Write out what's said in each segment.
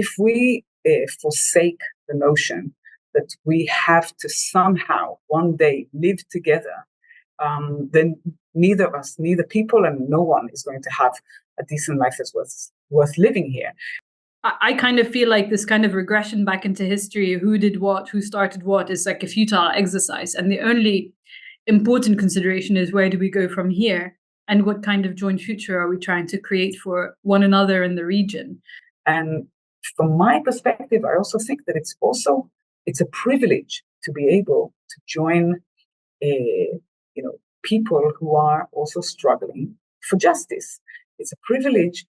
If we forsake the notion that we have to somehow one day live together, then neither us, neither people, and no one is going to have a decent life that's worth living here. I kind of feel like this kind of regression back into history, who did what, who started what, is like a futile exercise. And the only important consideration is, where do we go from here? And what kind of joint future are we trying to create for one another in the region? And from my perspective, I also think that it's a privilege to be able to join people who are also struggling for justice. It's a privilege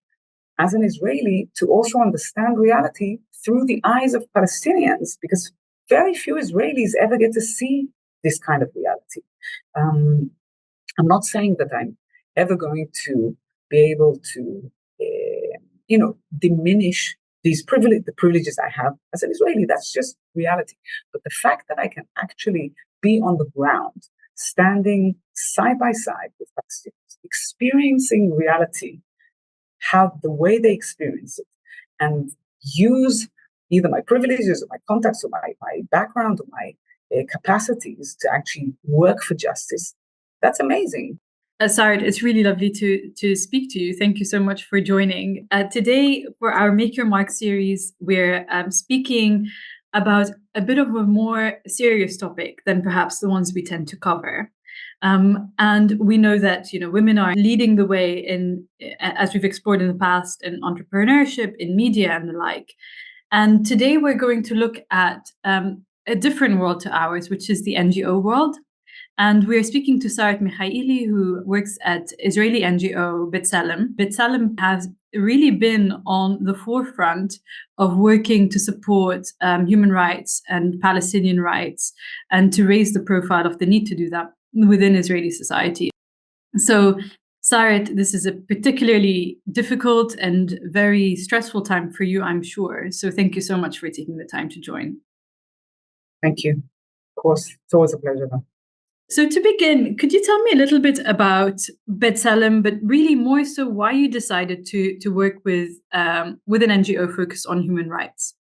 as an Israeli to also understand reality through the eyes of Palestinians, because very few Israelis ever get to see this kind of reality. I'm not saying that I'm ever going to be able to, diminish the privileges I have as an Israeli. That's just reality. But the fact that I can actually be on the ground, standing side by side with Palestinians, experiencing reality, how the way they experience it, and use either my privileges or my contacts or my background or my capacities to actually work for justice, that's amazing. Sarit, it's really lovely to speak to you. Thank you so much for joining. Today, for our Make Your Mark series, we're speaking about a bit of a more serious topic than perhaps the ones we tend to cover. And we know that women are leading the way in, as we've explored in the past, in entrepreneurship, in media, and the like. And today we're going to look at a different world to ours, which is the NGO world. And we're speaking to Sarit Michaeli, who works at Israeli NGO B'Tselem. B'Tselem has really been on the forefront of working to support human rights and Palestinian rights, and to raise the profile of the need to do that within Israeli society. So, Sarit, this is a particularly difficult and very stressful time for you, I'm sure. So thank you so much for taking the time to join. Thank you. Of course, it's always a pleasure. So to begin, could you tell me a little bit about B'Tselem, but really more so why you decided to work with an NGO focused on human rights?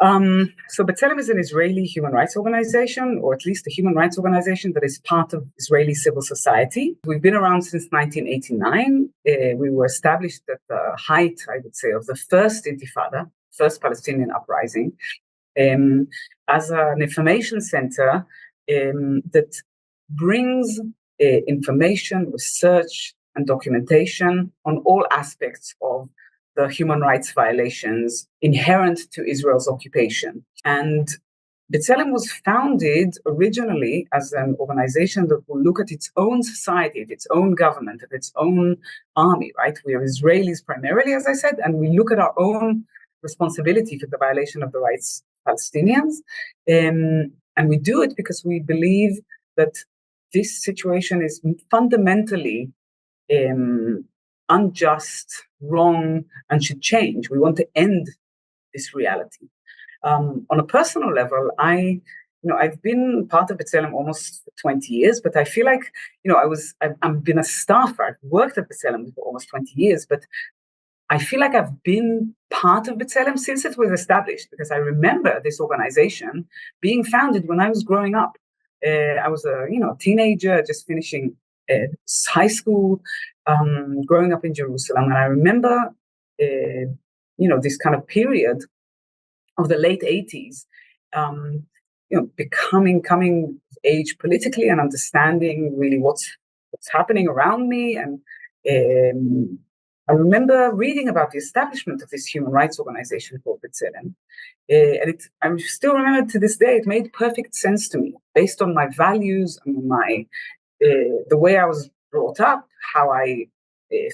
So B'Tselem is an Israeli human rights organization, or at least a human rights organization that is part of Israeli civil society. We've been around since 1989. We were established at the height, I would say, of the first Intifada, first Palestinian uprising, as an information center that brings information, research, and documentation on all aspects of the human rights violations inherent to Israel's occupation. And B'Tselem was founded originally as an organization that will look at its own society, at its own government, at its own army, right? We are Israelis primarily, as I said, and we look at our own responsibility for the violation of the rights of Palestinians. And we do it because we believe that this situation is fundamentally unjust, wrong, and should change. We want to end this reality. On a personal level, I've been part of B'Tselem almost 20 years, but I feel like, I've been a staffer. I've worked at B'Tselem for almost 20 years, but I feel like I've been part of B'Tselem since it was established, because I remember this organization being founded when I was growing up. I was a teenager, just finishing high school, growing up in Jerusalem, and I remember this kind of period of the late 80s, coming of age politically and understanding really what's happening around me. And I remember reading about the establishment of this human rights organization called B'Tselem. And I still remember to this day, it made perfect sense to me based on my values and the way I was brought up, how I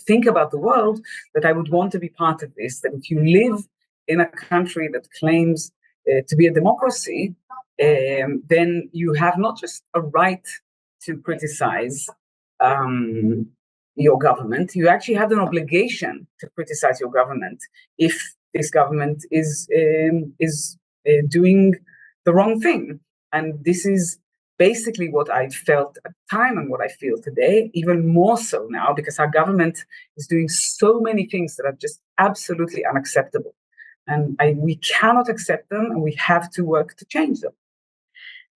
think about the world, that I would want to be part of this, that if you live in a country that claims to be a democracy, then you have not just a right to criticize your government, you actually have an obligation to criticize your government if this government is doing the wrong thing. And this is basically what I felt at the time and what I feel today, even more so now, because our government is doing so many things that are just absolutely unacceptable. And we cannot accept them, and we have to work to change them.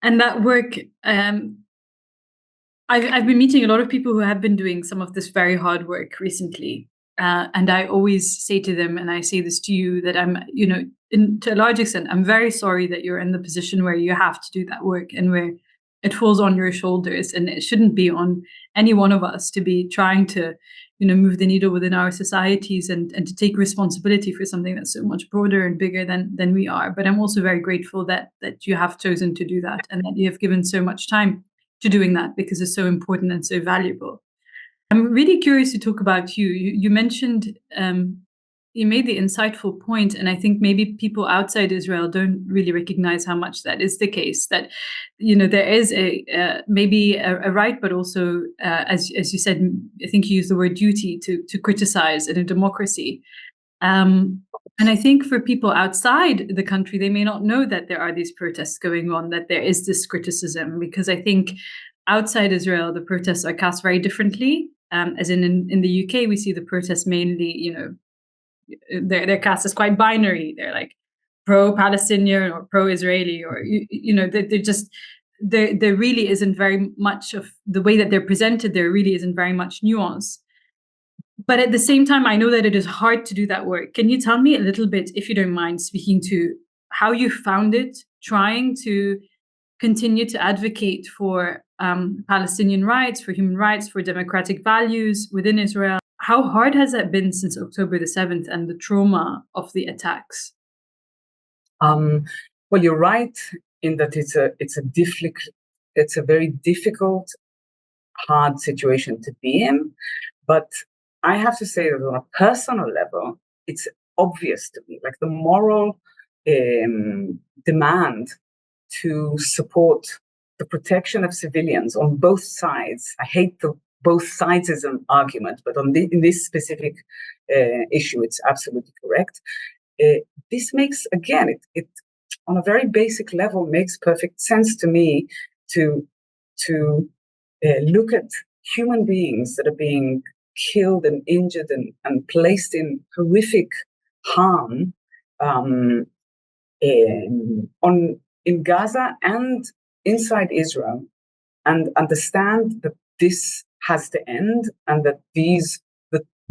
And that work, I've been meeting a lot of people who have been doing some of this very hard work recently. And I always say to them, and I say this to you, that I'm, to a large extent, I'm very sorry that you're in the position where you have to do that work and where it falls on your shoulders, and it shouldn't be on any one of us to be trying to, move the needle within our societies and to take responsibility for something that's so much broader and bigger than we are. But I'm also very grateful that you have chosen to do that and that you have given so much time to doing that, because it's so important and so valuable. I'm really curious to talk about you. You mentioned, you made the insightful point, and I think maybe people outside Israel don't really recognize how much that is the case. That there is maybe a right, but also, as you said, I think you used the word duty to criticize in a democracy. And I think for people outside the country, they may not know that there are these protests going on, that there is this criticism, because I think outside Israel, the protests are cast very differently. As in the UK, we see the protests mainly, they're cast as quite binary. They're like pro-Palestinian or pro-Israeli, or, they're just, there really isn't very much of the way that they're presented. There really isn't very much nuance. But at the same time, I know that it is hard to do that work. Can you tell me a little bit, if you don't mind speaking to how you found it, trying to continue to advocate for Palestinian rights, for human rights, for democratic values within Israel? How hard has that been since October the 7th and the trauma of the attacks? Well, you're right in that it's a very difficult, hard situation to be in. But I have to say that on a personal level, it's obvious to me, like the moral demand to support the protection of civilians on both sides. I hate the both sidesism argument, but in this specific issue, it's absolutely correct. This makes, again, it on a very basic level makes perfect sense to me to look at human beings that are being killed and injured and placed in horrific harm in Gaza and inside Israel, and understand that this has to end, and that the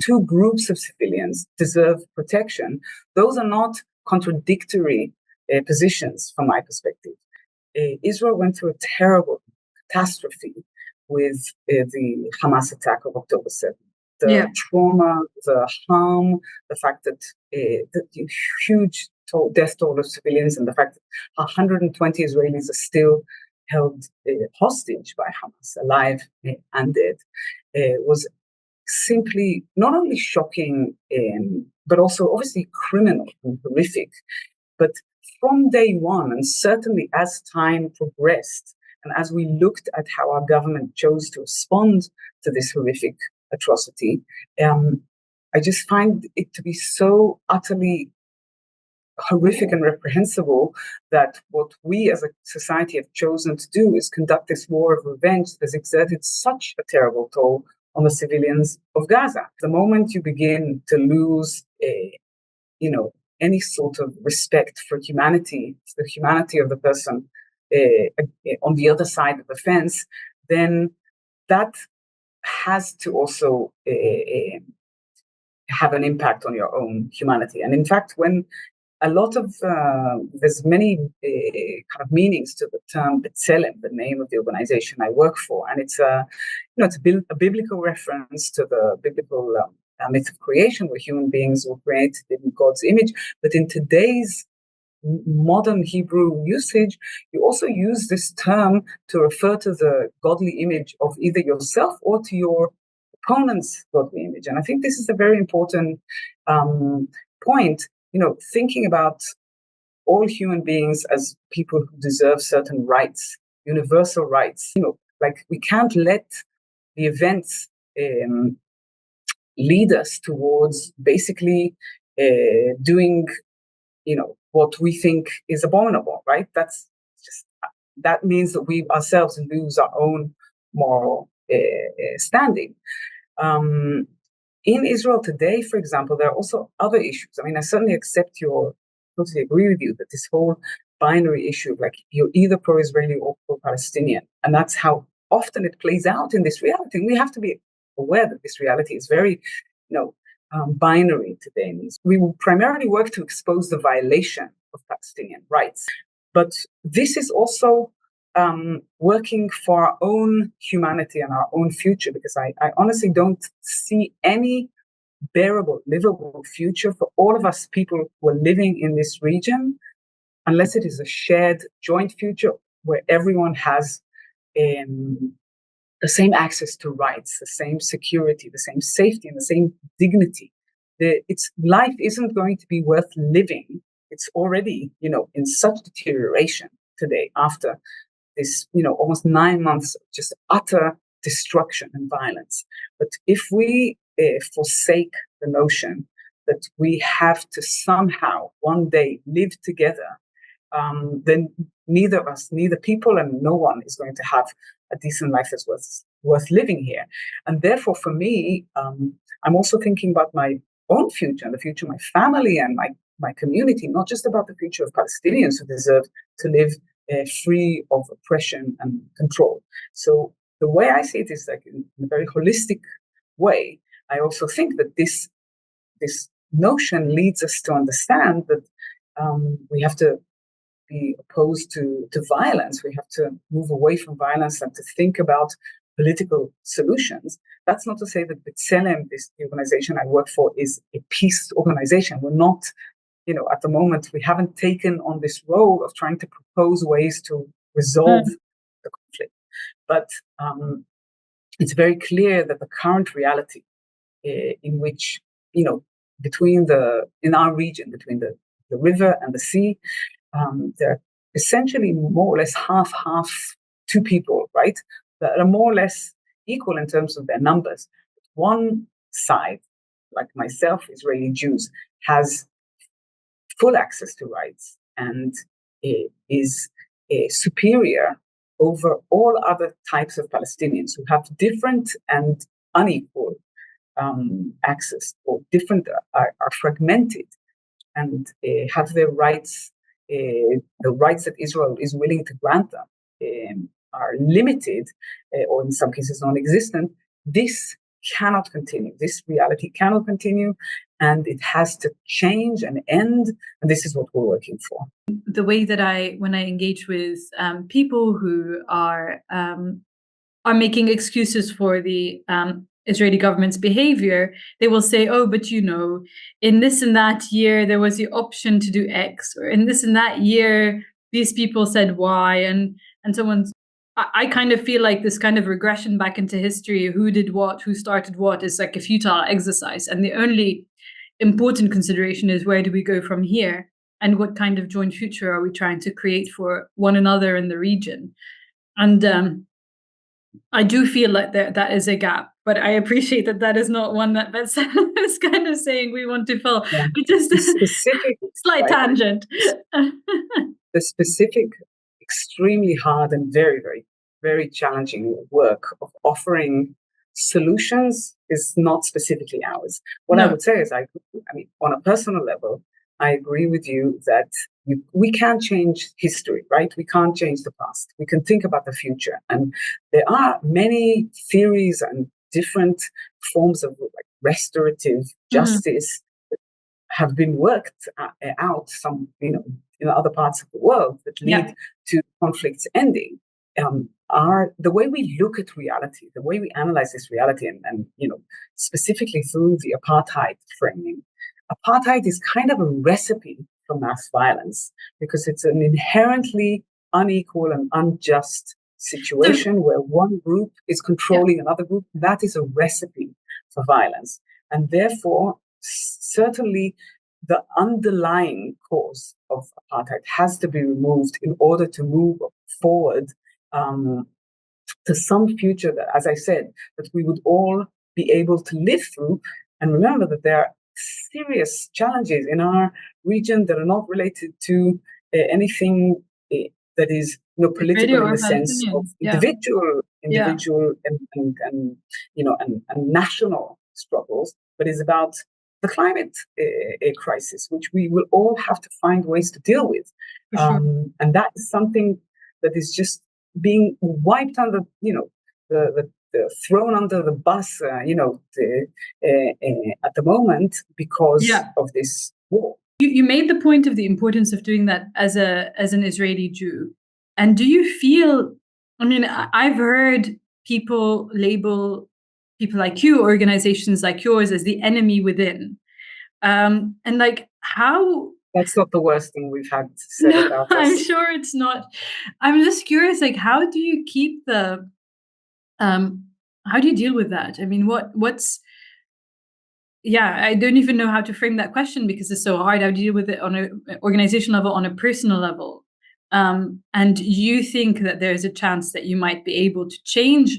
two groups of civilians deserve protection. Those are not contradictory positions from my perspective. Israel went through a terrible catastrophe with the Hamas attack of October 7th. The trauma, the harm, the fact that the huge death toll of civilians, and the fact that 120 Israelis are still held hostage by Hamas, alive and dead, was simply not only shocking, but also obviously criminal and horrific. But from day one, and certainly as time progressed, and as we looked at how our government chose to respond to this horrific atrocity, I just find it to be so utterly horrific and reprehensible that what we as a society have chosen to do is conduct this war of revenge that has exerted such a terrible toll on the civilians of Gaza. The moment you begin to lose, any sort of respect for humanity, the humanity of the person on the other side of the fence, then that has to also have an impact on your own humanity. And in fact, when a lot of there's many kind of meanings to the term B'Tselem, the name of the organization I work for, and it's a biblical reference to the biblical myth of creation, where human beings were created in God's image. But in today's modern Hebrew usage, you also use this term to refer to the godly image of either yourself or to your opponent's godly image. And I think this is a very important point. Thinking about all human beings as people who deserve certain rights, universal rights. Like we can't let the events lead us towards basically doing, what we think is abominable, right? That means that we ourselves lose our own moral standing. In Israel today, for example, there are also other issues. I mean, I certainly accept your totally agree with you that this whole binary issue of like you're either pro-Israeli or pro-Palestinian, and that's how often it plays out in this reality. We have to be aware that this reality is very, binary today. We will primarily work to expose the violation of Palestinian rights, but this is also working for our own humanity and our own future, because I honestly don't see any bearable, livable future for all of us people who are living in this region, unless it is a shared, joint future where everyone has the same access to rights, the same security, the same safety, and the same dignity. Life isn't going to be worth living. It's already, in such deterioration today after this, almost 9 months of just utter destruction and violence. But if we forsake the notion that we have to somehow one day live together, then neither of us, neither people and no one is going to have a decent life that's worth living here. And therefore, for me, I'm also thinking about my own future and the future of my family and my community, not just about the future of Palestinians who deserve to live free of oppression and control. So the way I see it is like in a very holistic way. I also think that this notion leads us to understand that we have to be opposed to violence. We have to move away from violence and to think about political solutions. That's not to say that B'Tselem, the organization I work for, is a peace organization. We're not, at the moment, we haven't taken on this role of trying to propose ways to resolve the conflict. But it's very clear that the current reality in which, in our region, between the river and the sea, they're essentially more or less half two people, right? That are more or less equal in terms of their numbers. One side, like myself, Israeli Jews, has full access to rights and is superior over all other types of Palestinians who have different and unequal access, or different, are fragmented and have their rights, the rights that Israel is willing to grant them, are limited, or in some cases non-existent. This cannot continue. This reality cannot continue, and it has to change and end. And this is what we're working for. The way that when I engage with people who are making excuses for the Israeli government's behavior, they will say, oh, but in this and that year, there was the option to do X, or in this and that year, these people said Y, and so on. I kind of feel like this kind of regression back into history, who did what, who started what, is like a futile exercise. And the only important consideration is, where do we go from here? And what kind of joint future are we trying to create for one another in the region? And I do feel like that is a gap, but I appreciate that is not one that is kind of saying we want to fill. Yeah. Just a specific slight tangent. The specific, extremely hard and very, very, very challenging work of offering solutions is not specifically ours. What I would say is, on a personal level, I agree with you that we can't change history, right? We can't change the past. We can think about the future. And there are many theories and different forms of restorative justice that have been worked out some, in other parts of the world that lead to conflicts ending. The way we look at reality, the way we analyze this reality, and specifically through the apartheid framing, apartheid is kind of a recipe for mass violence, because it's an inherently unequal and unjust situation where one group is controlling another group. That is a recipe for violence. And therefore, certainly the underlying cause of apartheid has to be removed in order to move forward to some future that, as I said, that we would all be able to live through. And remember that there are serious challenges in our region that are not related to anything that is political in the sense of individual and national struggles, but is about the climate crisis, which we will all have to find ways to deal with. Sure. And that is something that is just being wiped under, the thrown under the bus, at the moment because of this war. You made the point of the importance of doing that as an Israeli Jew. And do you feel, I've heard people label people like you, organizations like yours, as the enemy within. And like, how... That's not the worst thing we've had said about us. I'm sure it's not. I'm just curious, like, how do you keep how do you deal with that? I mean, I don't even know how to frame that question because it's so hard. How do you deal with it on an organization level, on a personal level? And you think that there's a chance that you might be able to change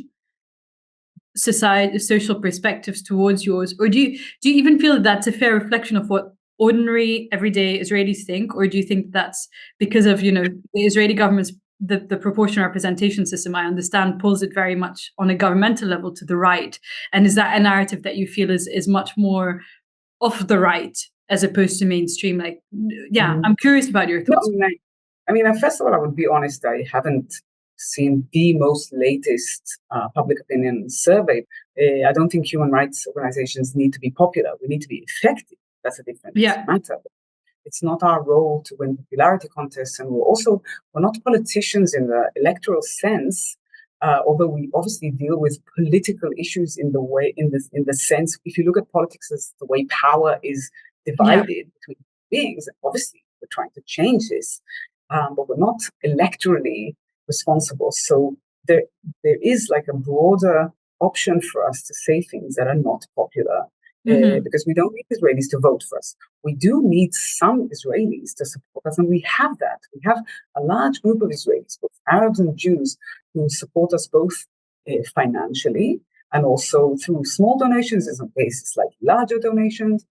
social perspectives towards yours? Or do you even feel that that's a fair reflection of what ordinary, everyday Israelis think? Or do you think that's because of, the Israeli government's the proportional representation system, I understand, pulls it very much on a governmental level to the right? And is that a narrative that you feel is much more of the right as opposed to mainstream? Like, I'm curious about your thoughts. No, first of all, I would be honest, I haven't seen the most latest public opinion survey. I don't think human rights organizations need to be popular. We need to be effective. That's a different matter. It's not our role to win popularity contests, and we're not politicians in the electoral sense, although we obviously deal with political issues in the sense, if you look at politics as the way power is divided between beings, obviously we're trying to change this, but we're not electorally responsible. So there is like a broader option for us to say things that are not popular. Because we don't need Israelis to vote for us. We do need some Israelis to support us, and we have that. We have a large group of Israelis, both Arabs and Jews, who support us both financially and also through small donations, in some cases like larger donations,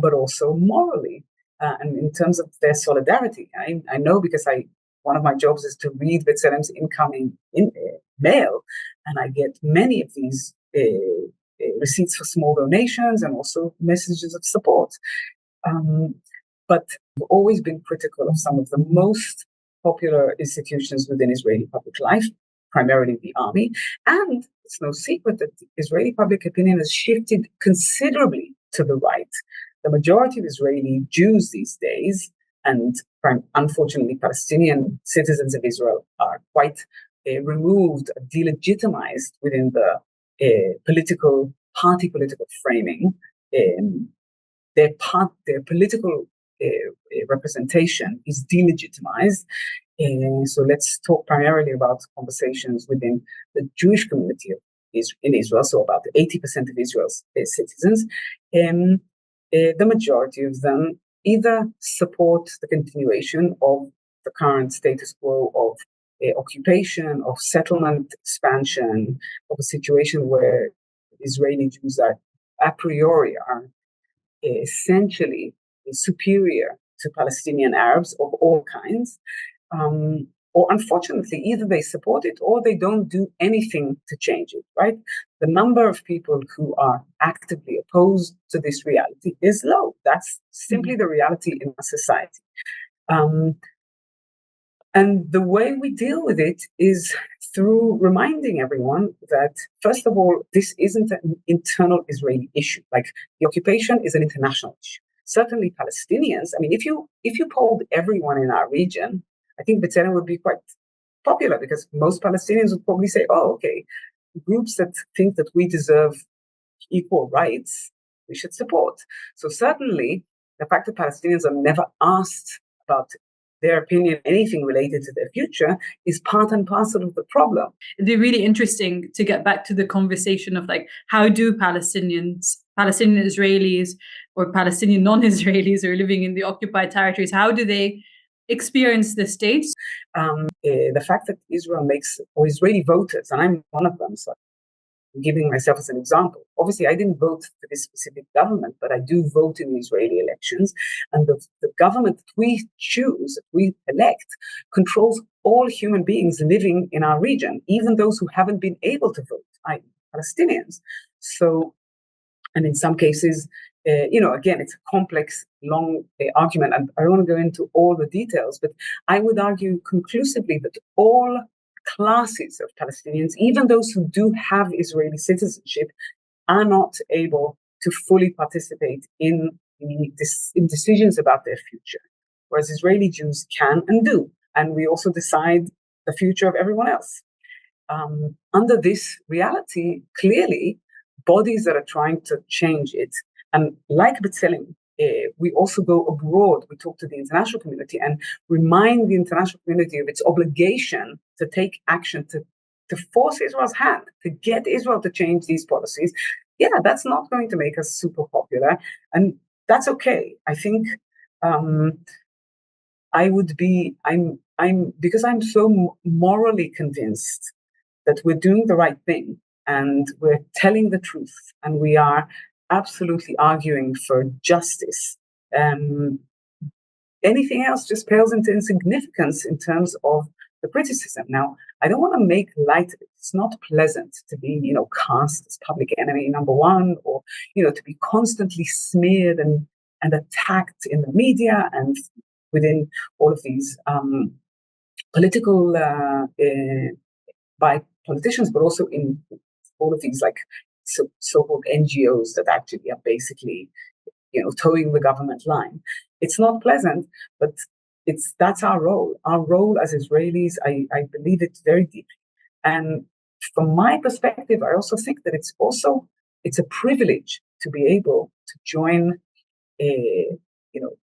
but also morally. And in terms of their solidarity, I know because one of my jobs is to read B'Tselem's incoming mail, and I get many of these receipts for small donations and also messages of support. But we've always been critical of some of the most popular institutions within Israeli public life, primarily the army. And it's no secret that Israeli public opinion has shifted considerably to the right. The majority of Israeli Jews these days, and unfortunately Palestinian citizens of Israel, are quite removed, delegitimized within the political framing. Their political representation is delegitimized. So let's talk primarily about conversations within the Jewish community in Israel, so about 80% of Israel's citizens. The majority of them either support the continuation of the current status quo of occupation, of settlement expansion, of a situation where Israeli Jews are a priori essentially superior to Palestinian Arabs of all kinds. Or unfortunately, either they support it or they don't do anything to change it, right? The number of people who are actively opposed to this reality is low. That's simply the reality in our society. And the way we deal with it is through reminding everyone that, first of all, this isn't an internal Israeli issue. Like, the occupation is an international issue. Certainly Palestinians, if you polled everyone in our region, I think B'Tselem would be quite popular, because most Palestinians would probably say, oh, okay, groups that think that we deserve equal rights, we should support. So certainly the fact that Palestinians are never asked about their opinion, anything related to their future, is part and parcel of the problem. It'd be really interesting to get back to the conversation of, like, how do Palestinian Israelis or Palestinian non-Israelis who are living in the occupied territories, how do they experience the state? The fact that Israel or Israeli voters, and I'm one of them, so I'm giving myself as an example. Obviously, I didn't vote for this specific government, but I do vote in the Israeli elections. And the government that we choose, that we elect, controls all human beings living in our region, even those who haven't been able to vote, i.e. Palestinians. So, and in some cases, again, it's a complex, long argument, and I don't want to go into all the details, but I would argue conclusively that all classes of Palestinians, even those who do have Israeli citizenship, are not able to fully participate in decisions about their future, whereas Israeli Jews can and do, and we also decide the future of everyone else. Under this reality, clearly, bodies that are trying to change it, and like B'Tselem, we also go abroad, we talk to the international community and remind the international community of its obligation to take action to force Israel's hand, to get Israel to change these policies. Yeah, that's not going to make us super popular, and that's okay. I think because I'm so morally convinced that we're doing the right thing and we're telling the truth and we are absolutely arguing for justice. Anything else just pales into insignificance in terms of the criticism. Now, I don't want to make light of it. It's not pleasant to be, cast as public enemy number one, or, to be constantly smeared and attacked in the media and within all of these political by politicians, but also in all of these so-called NGOs that actually are basically, towing the government line. It's not pleasant, but that's our role. Our role as Israelis, I believe it very deeply. And from my perspective, I also think that it's a privilege to be able to join,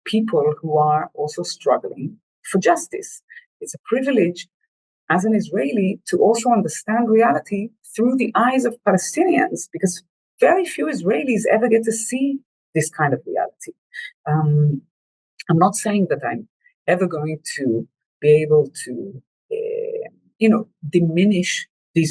people who are also struggling for justice. It's a privilege as an Israeli to also understand reality through the eyes of Palestinians, because very few Israelis ever get to see this kind of reality. I'm not saying that I'm ever going to be able to, diminish the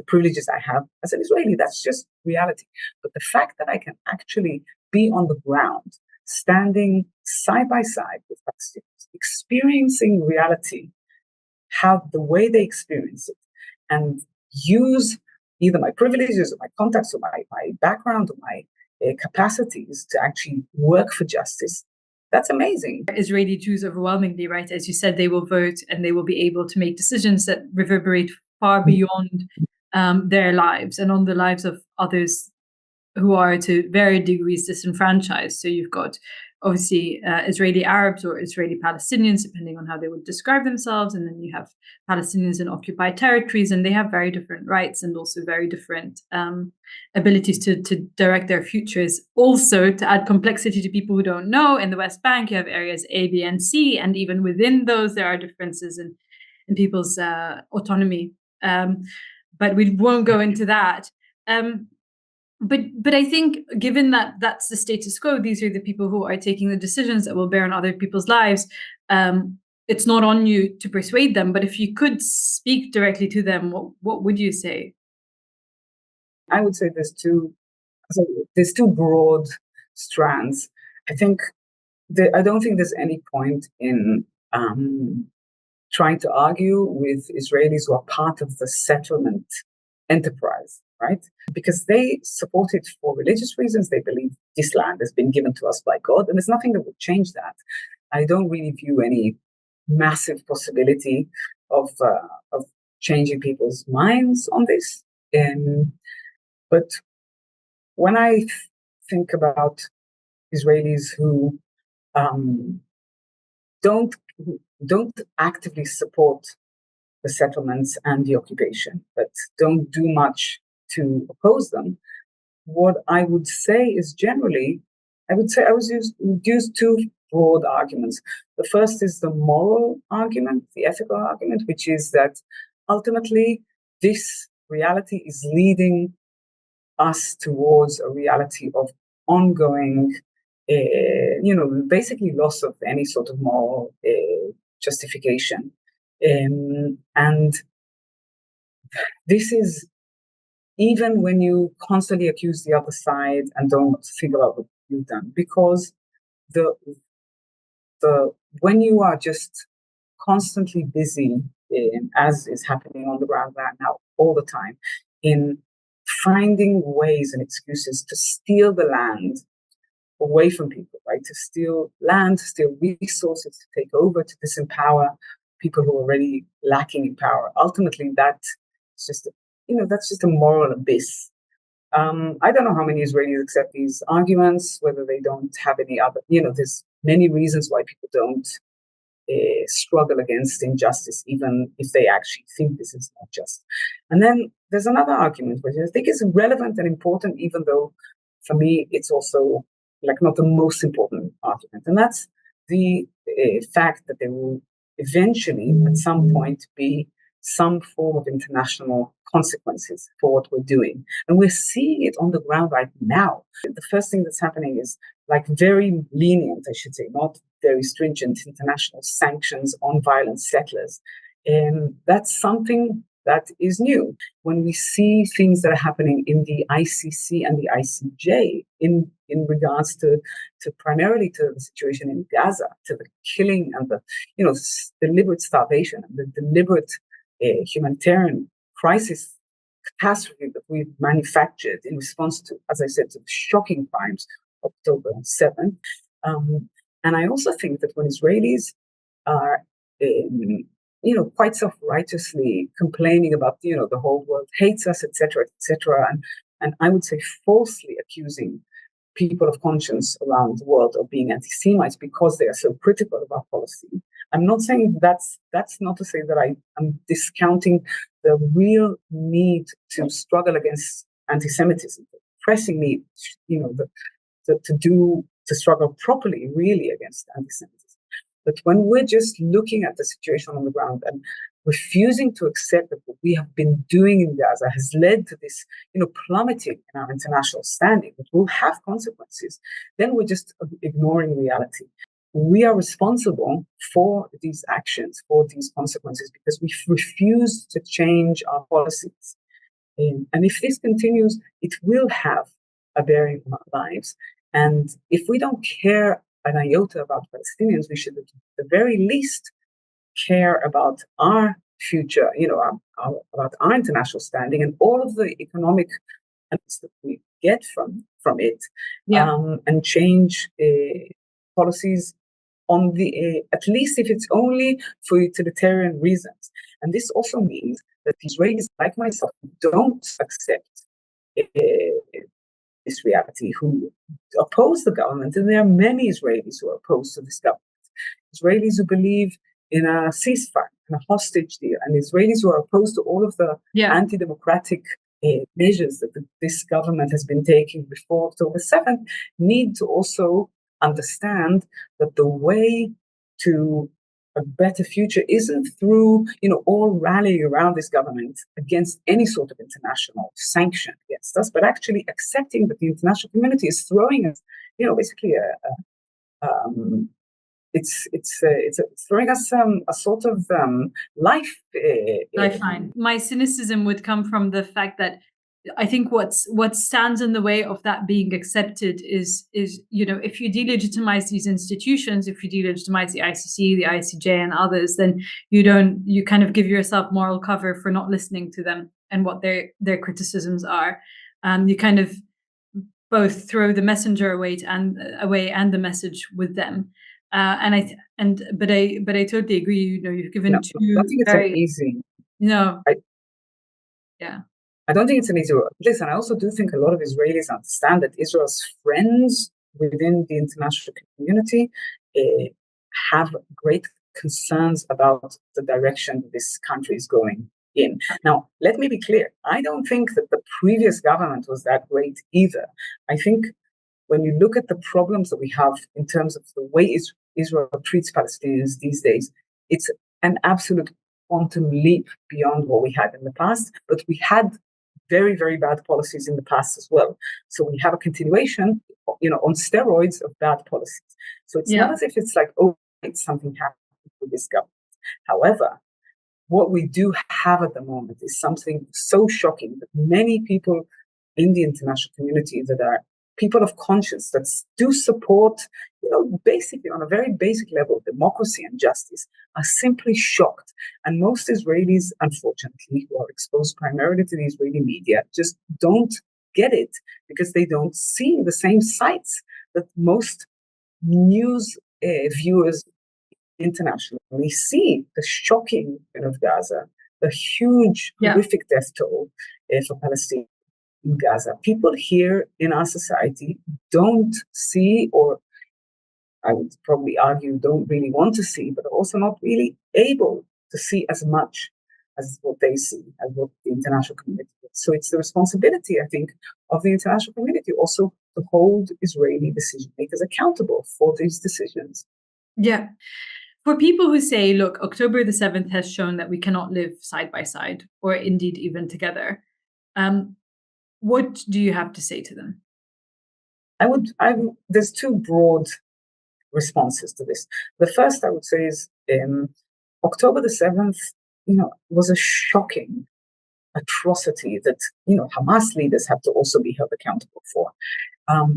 privileges I have as an Israeli. That's just reality. But the fact that I can actually be on the ground, standing side by side with Palestinians, experiencing reality, how the way they experience it, and use either my privileges or my contacts or my background or my capacities to actually work for justice. That's amazing. Israeli Jews overwhelmingly, right, as you said, they will vote and they will be able to make decisions that reverberate far beyond their lives and on the lives of others who are to varied degrees disenfranchised. So you've got obviously Israeli Arabs or Israeli Palestinians, depending on how they would describe themselves. And then you have Palestinians in occupied territories, and they have very different rights and also very different abilities to direct their futures. Also, to add complexity to people who don't know, in the West Bank, you have areas A, B, and C. And even within those, there are differences in people's autonomy. But we won't go into that. But I think, given that that's the status quo, these are the people who are taking the decisions that will bear on other people's lives. It's not on you to persuade them, but if you could speak directly to them, what would you say? I would say there's two broad strands. I don't think there's any point in trying to argue with Israelis who are part of the settlement enterprise, right? Because they support it for religious reasons. They believe this land has been given to us by God, and there's nothing that would change that. I don't really view any massive possibility of changing people's minds on this. But when I think about Israelis who don't actively support the settlements and the occupation, but don't do much to oppose them, what I would say is generally, I would use two broad arguments. The first is the moral argument, the ethical argument, which is that ultimately this reality is leading us towards a reality of ongoing, basically loss of any sort of moral justification. And this is even when you constantly accuse the other side and don't think about what you've done, because when you are just constantly busy, as is happening on the ground right now all the time, in finding ways and excuses to steal the land away from people, right? To steal land, to steal resources, to take over, to disempower people who are already lacking in power. Ultimately, that's just a moral abyss. I don't know how many Israelis accept these arguments, whether they don't have any other, there's many reasons why people don't struggle against injustice, even if they actually think this is not just. And then there's another argument, which I think is relevant and important, even though for me, it's also like not the most important argument. And that's the fact that there will eventually, at some point, be some form of international consequences for what we're doing. And we're seeing it on the ground right now. The first thing that's happening is like very lenient, I should say, not very stringent international sanctions on violent settlers. And that's something that is new. When we see things that are happening in the ICC and the ICJ in regards to primarily to the situation in Gaza, to the killing and the deliberate starvation and the deliberate humanitarian crisis catastrophe that we've manufactured in response to, as I said, to the shocking crimes of October 7th. And I also think that when Israelis are quite self-righteously complaining about, the whole world hates us, etc., and I would say falsely accusing people of conscience around the world of being anti-Semites because they are so critical of our policy. I'm not saying that's not to say that I'm discounting the real need to struggle against anti-Semitism, the pressing need, to struggle properly, really, against anti-Semitism. But when we're just looking at the situation on the ground and refusing to accept that what we have been doing in Gaza has led to this, plummeting in our international standing, that will have consequences, then we're just ignoring reality. We are responsible for these actions, for these consequences, because we refuse to change our policies. And if this continues, it will have a bearing on our lives. And if we don't care an iota about Palestinians, we should at the very least care about our future, about our international standing and all of the economic benefits that we get from it, and change policies on the at least if it's only for utilitarian reasons. And this also means that Israelis like myself don't accept this reality, who oppose the government, and there are many Israelis who are opposed to this government. Israelis who believe in a ceasefire, in a hostage deal, and Israelis who are opposed to all of the anti-democratic measures that this government has been taking before October 7th, need to also understand that the way to a better future isn't through, all rallying around this government against any sort of international sanction against us, but actually accepting that the international community is throwing us, basically it's throwing us a sort of lifeline. My cynicism would come from the fact that I think what stands in the way of that being accepted is if you delegitimize these institutions, if you delegitimize the ICC, the ICJ, and others, then you kind of give yourself moral cover for not listening to them and what their criticisms are. You kind of both throw the messenger away and the message with them. But I totally agree. You've given two. I don't think it's very easy. No. I don't think it's an easy. Listen, I also do think a lot of Israelis understand that Israel's friends within the international community have great concerns about the direction this country is going in. Now, let me be clear. I don't think that the previous government was that great either. I think when you look at the problems that we have in terms of the way Israel treats Palestinians these days, it's an absolute quantum leap beyond what we had in the past. But we had very, very bad policies in the past as well. So we have a continuation, on steroids of bad policies. So it's not as if it's like, something happened with this government. However, what we do have at the moment is something so shocking that many people in the international community that are people of conscience that do support, basically on a very basic level, democracy and justice, are simply shocked. And most Israelis, unfortunately, who are exposed primarily to the Israeli media, just don't get it because they don't see the same sights that most news viewers internationally see the shocking of Gaza, the huge, horrific death toll for Palestine in Gaza. People here in our society don't see, or I would probably argue don't really want to see, but are also not really able to see as much as what they see, as what the international community does. So it's the responsibility, I think, of the international community also to hold Israeli decision makers accountable for these decisions. Yeah. For people who say, look, October the 7th has shown that we cannot live side by side, or indeed even together, what do you have to say to them? There's two broad responses to this. The first I would say is October the 7th, was a shocking atrocity that, Hamas leaders have to also be held accountable for.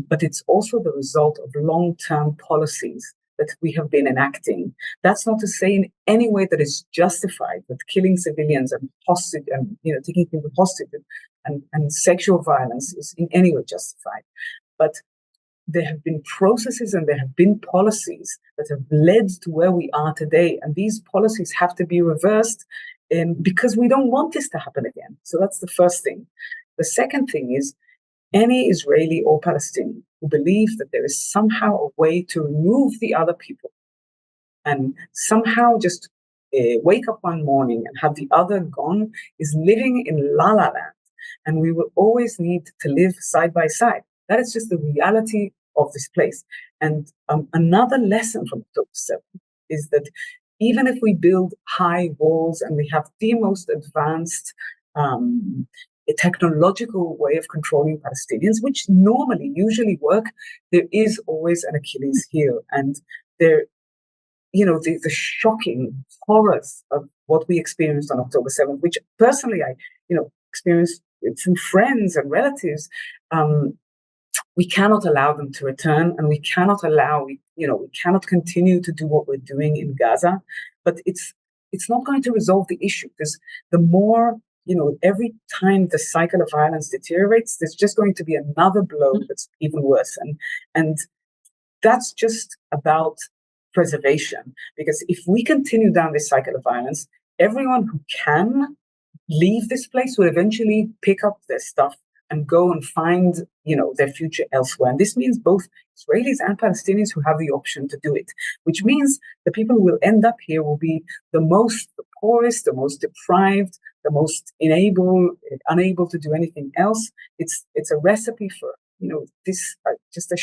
But it's also the result of long-term policies that we have been enacting. That's not to say in any way that it's justified, that killing civilians and hostage and taking people hostage and sexual violence is in any way justified. But there have been processes and there have been policies that have led to where we are today. And these policies have to be reversed because we don't want this to happen again. So that's the first thing. The second thing is any Israeli or Palestinian who believe that there is somehow a way to remove the other people and somehow just wake up one morning and have the other gone is living in La La Land. And we will always need to live side by side. That is just the reality of this place. And another lesson from October 7th is that even if we build high walls and we have the most advanced technological way of controlling Palestinians, which usually work, there is always an Achilles heel. And there, the shocking horrors of what we experienced on October 7th, which personally I, experienced with some friends and relatives, we cannot allow them to return, and we cannot continue to do what we're doing in Gaza. But it's not going to resolve the issue, because the more, every time the cycle of violence deteriorates, there's just going to be another blow that's even worse. And that's just about preservation, because if we continue down this cycle of violence, everyone who can leave this place will eventually pick up their stuff and go and find, their future elsewhere. And this means both Israelis and Palestinians who have the option to do it, which means the people who will end up here will be the poorest, the most deprived, the most unable to do anything else. It's a recipe for, this just a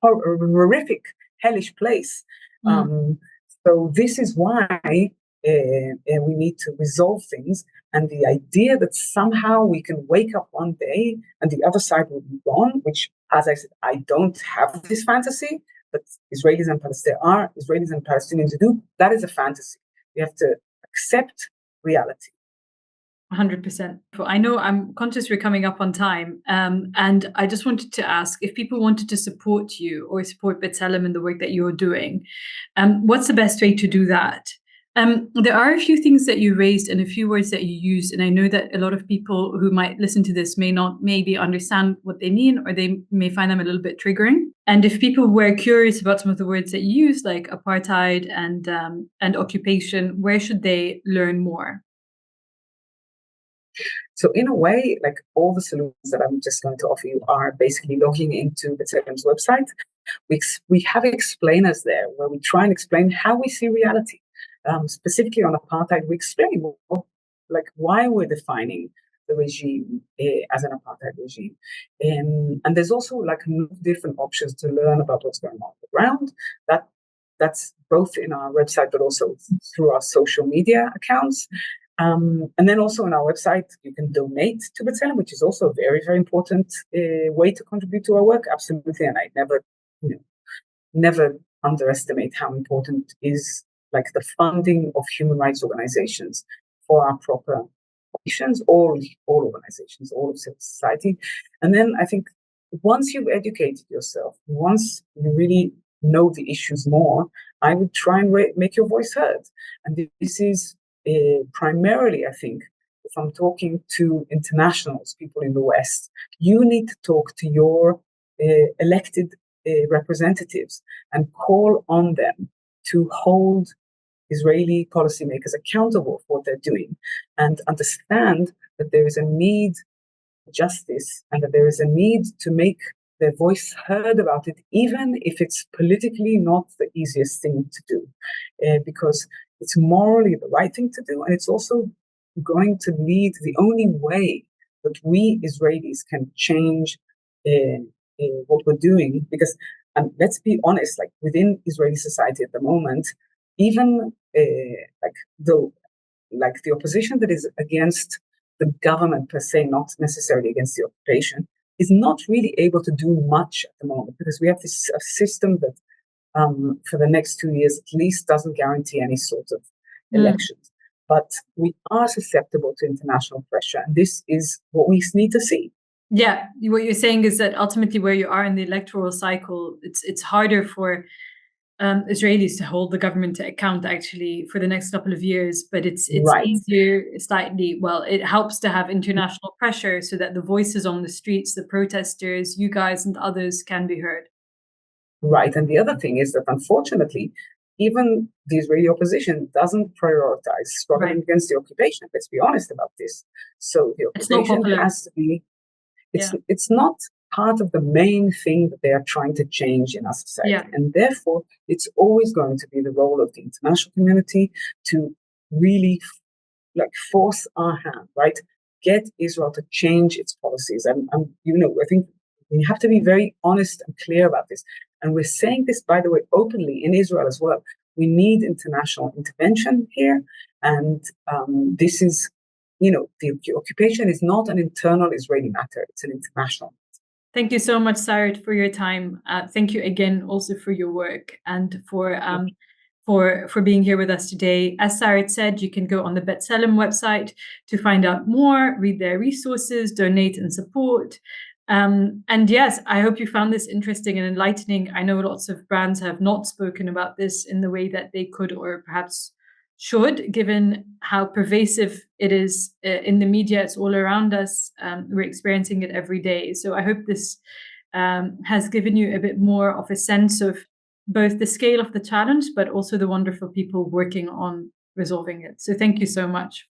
horrific, hellish place. So this is why we need to resolve things. And the idea that somehow we can wake up one day and the other side will be gone, which, as I said, I don't have this fantasy, but Israelis and Palestinians do, that is a fantasy. We have to accept reality. 100%. I know I'm conscious we're coming up on time, and I just wanted to ask if people wanted to support you or support B'Tselem in the work that you're doing, what's the best way to do that? There are a few things that you raised and a few words that you used, and I know that a lot of people who might listen to this may not maybe understand what they mean, or they may find them a little bit triggering. And if people were curious about some of the words that you used, like apartheid and occupation, where should they learn more? So in a way, like all the solutions that I'm just going to offer you are basically logging into B'Tselem's website. We have explainers there where we try and explain how we see reality. Specifically on apartheid, we explain why we're defining the regime as an apartheid regime. And there's also different options to learn about what's going on the ground. That's both in our website, but also through our social media accounts. And then also on our website, you can donate to B'Tselem, which is also a very, very important way to contribute to our work. Absolutely. And I never underestimate how important is the funding of human rights organizations for our proper organizations, all organizations, all of civil society. And then I think once you've educated yourself, once you really know the issues more, I would try and make your voice heard. And this is primarily, I think, if I'm talking to internationals, people in the West, you need to talk to your elected representatives and call on them to hold Israeli policymakers accountable for what they're doing and understand that there is a need for justice and that there is a need to make their voice heard about it, even if it's politically not the easiest thing to do, because it's morally the right thing to do, and it's also going to lead the only way that we Israelis can change what we're doing. Because, and let's be honest, like within Israeli society at the moment, even the opposition that is against the government per se, not necessarily against the occupation, is not really able to do much at the moment because we have this system that for the next 2 years at least doesn't guarantee any sort of elections. But we are susceptible to international pressure, and this is what we need to see. Yeah, what you're saying is that ultimately where you are in the electoral cycle, it's harder for Israelis to hold the government to account actually for the next couple of years, but it's Right. easier slightly. Well, it helps to have international pressure so that the voices on the streets, the protesters, you guys and others can be heard. Right. And the other thing is that unfortunately, even the Israeli opposition doesn't prioritize struggling against the occupation. Let's be honest about this. So the occupation has to be, it's not part of the main thing that they are trying to change in our society. Yeah. And therefore, it's always going to be the role of the international community to really force our hand, right? Get Israel to change its policies. And I think we have to be very honest and clear about this. And we're saying this, by the way, openly in Israel as well. We need international intervention here. And this is, the occupation is not an internal Israeli matter. It's an international matter. Thank you so much, Sarit, for your time. Thank you again also for your work and for being here with us today. As Sarit said, you can go on the B'Tselem website to find out more, read their resources, donate and support. And yes, I hope you found this interesting and enlightening. I know lots of brands have not spoken about this in the way that they could or perhaps should, given how pervasive it is in the media. It's all around us. We're experiencing it every day. So I hope this has given you a bit more of a sense of both the scale of the challenge, but also the wonderful people working on resolving it. So thank you so much.